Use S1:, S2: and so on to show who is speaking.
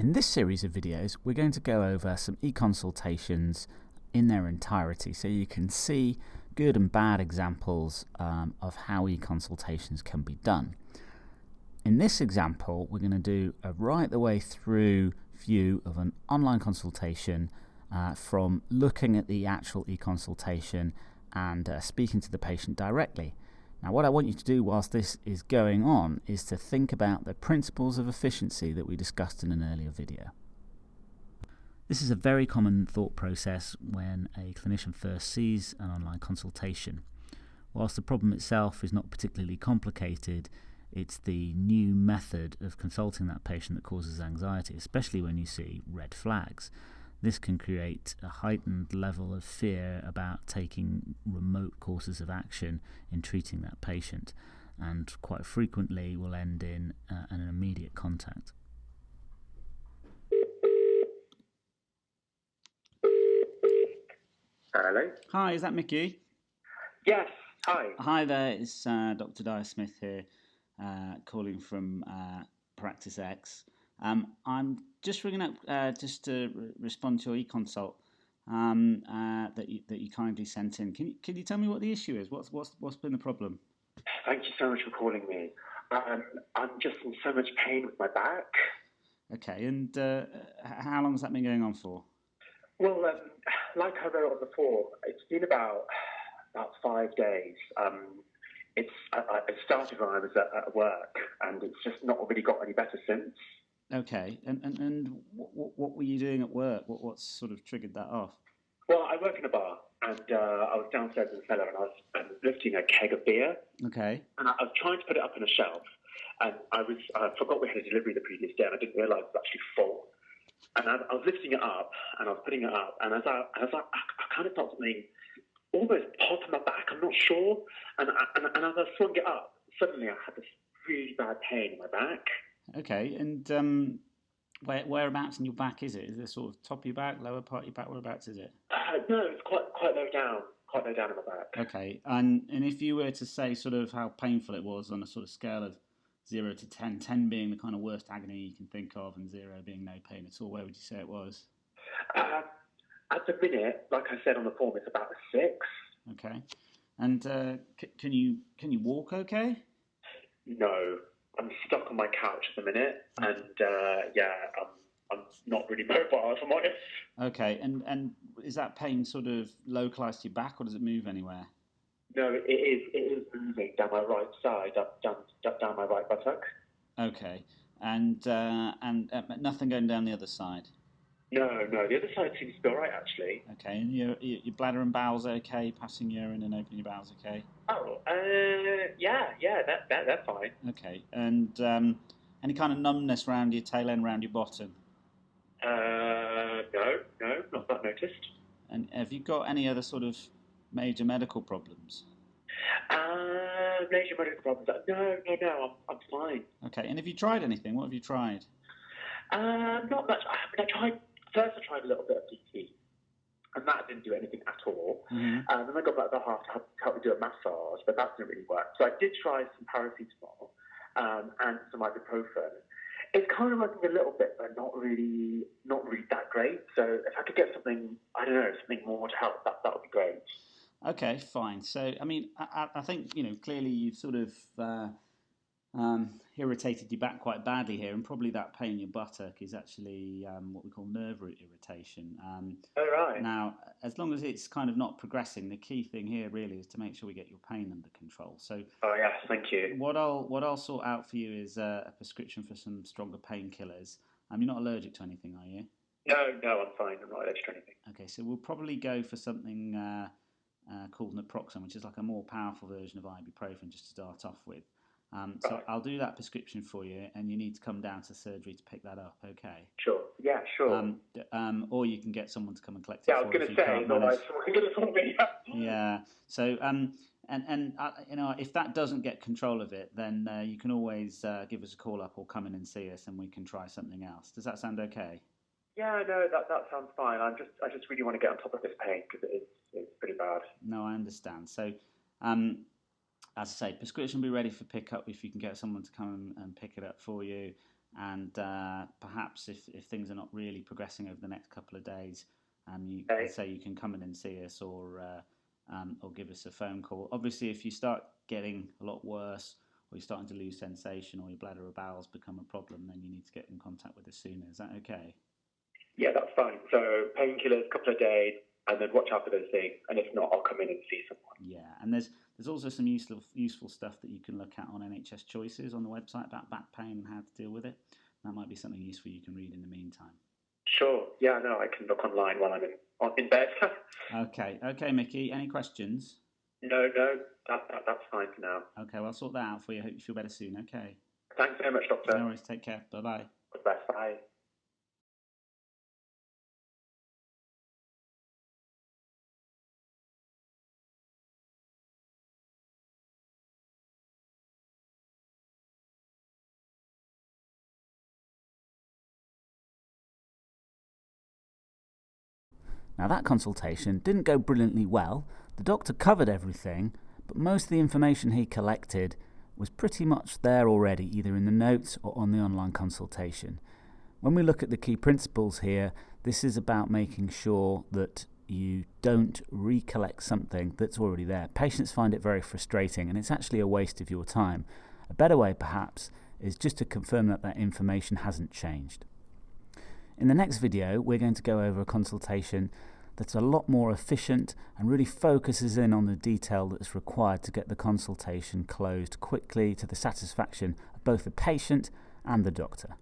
S1: In this series of videos, we're going to go over some e-consultations in their entirety so you can see good and bad examples of how e-consultations can be done. In this example, we're going to do a right the way through view of an online consultation from looking at the actual e-consultation and speaking to the patient directly. Now, what I want you to do whilst this is going on is to think about the principles of efficiency that we discussed in an earlier video. This is a very common thought process when a clinician first sees an online consultation. Whilst the problem itself is not particularly complicated, it's the new method of consulting that patient that causes anxiety, especially when you see red flags. This can create a heightened level of fear about taking remote courses of action in treating that patient, and quite frequently will end in an immediate contact.
S2: Hello?
S1: Hi, is that Mickey?
S2: Yes, hi.
S1: Hi there, it's Dr. Dyer-Smith here, calling from Practice X. I'm just ringing up just to respond to your eConsult that you kindly sent in. Can you tell me what the issue is? What's been the problem?
S2: Thank you so much for calling me. I'm just in so much pain with my back. Okay,
S1: and how long has that been going on for?
S2: Well, like I wrote on the form, it's been about 5 days. It started when I was at work, and it's just not really got any better since.
S1: Okay, and what were you doing at work? What sort of triggered that off?
S2: Well, I work in a bar, and I was downstairs in the cellar, and I was lifting a keg of beer.
S1: Okay.
S2: And I was trying to put it up on a shelf, and I forgot we had a delivery the previous day, and I didn't realise it was actually full. And I was lifting it up, and I was putting it up, and as I kind of felt something almost pop in my back. I'm not sure, and as I swung it up, suddenly I had this really bad pain in my back.
S1: Okay, and whereabouts in your back is it? Is it sort of top of your back, lower part of your back? Whereabouts is it?
S2: No, it's quite low down in my back.
S1: Okay, and if you were to say sort of how painful it was on a sort of scale of 0 to 10, 10 being the kind of worst agony you can think of, and 0 being no pain at all, where would you say it was?
S2: At the minute, like I said on the form, it's about a 6.
S1: Okay, and can you walk? Okay.
S2: No. I'm stuck on my couch at the minute, and I'm not really mobile, if I'm honest.
S1: Okay, and is that pain sort of localised to your back, or does it move anywhere?
S2: No, it is moving down my right side, down my right buttock.
S1: Okay, and nothing going down the other side?
S2: No, the other side seems to be all right, actually.
S1: Okay, and your bladder and bowels okay? Passing urine and opening your bowels okay?
S2: Oh, yeah, that's fine.
S1: Okay, and any kind of numbness around your tail end, around your bottom?
S2: No, not noticed.
S1: And have you got any other sort of major medical problems?
S2: Major medical problems? No, I'm fine.
S1: Okay, and have you tried anything? What have you tried?
S2: Not much. I tried a little bit of DT, and that didn't do anything at all.
S1: Mm-hmm.
S2: Then I got back to the half to help me do a massage, but that didn't really work. So I did try some paracetamol and some ibuprofen. It's kind of working a little bit, but not really that great. So if I could get something more to help, that would be great.
S1: Okay, fine. So I mean, I think clearly you've sort of irritated your back quite badly here, and probably that pain in your buttock is actually what we call nerve root irritation.
S2: Right.
S1: Now, as long as it's kind of not progressing, the key thing here really is to make sure we get your pain under control. So,
S2: yes, thank you.
S1: What I'll sort out for you is a prescription for some stronger painkillers. You're not allergic to anything, are you?
S2: No, I'm fine. I'm not allergic to anything.
S1: Okay, so we'll probably go for something called naproxen, which is like a more powerful version of ibuprofen, just to start off with. So
S2: right.
S1: I'll do that prescription for you, and you need to come down to surgery to pick that up, okay?
S2: Sure. Yeah, sure.
S1: Or you can get someone to come and collect it.
S2: Yeah, I was going to say, someone can get it for me.
S1: Yeah. So and if that doesn't get control of it, then you can always give us a call up or come in and see us, and we can try something else. Does that sound okay?
S2: Yeah, no, that sounds fine. I just really want to get on top of this pain because it's pretty bad.
S1: No, I understand. So, as I say, prescription will be ready for pickup if you can get someone to come and pick it up for you. and perhaps if things are not really progressing over the next couple of days, you say you can come in and see us, or give us a phone call. Obviously, if you start getting a lot worse, or you're starting to lose sensation, or your bladder or bowels become a problem, then you need to get in contact with us sooner. Is that okay?
S2: Yeah, that's fine. So painkillers, couple of days, and then watch out for those things. And if not, I'll come in and see someone.
S1: Yeah, and there's also some useful stuff that you can look at on NHS Choices on the website about back pain and how to deal with it. That might be something useful you can read in the meantime.
S2: Sure. Yeah, no, I can look online while I'm in bed.
S1: Okay, Mickey. Any questions?
S2: No, that's fine for now.
S1: Okay, well, I'll sort that out for you. I hope you feel better soon. Okay.
S2: Thanks very much, Doctor.
S1: No worries. Take care. Bye-bye.
S2: Bye.
S1: Now, that consultation didn't go brilliantly well. The doctor covered everything, but most of the information he collected was pretty much there already, either in the notes or on the online consultation. When we look at the key principles here, this is about making sure that you don't recollect something that's already there. Patients find it very frustrating, and it's actually a waste of your time. A better way, perhaps, is just to confirm that that information hasn't changed. In the next video, we're going to go over a consultation that's a lot more efficient and really focuses in on the detail that's required to get the consultation closed quickly to the satisfaction of both the patient and the doctor.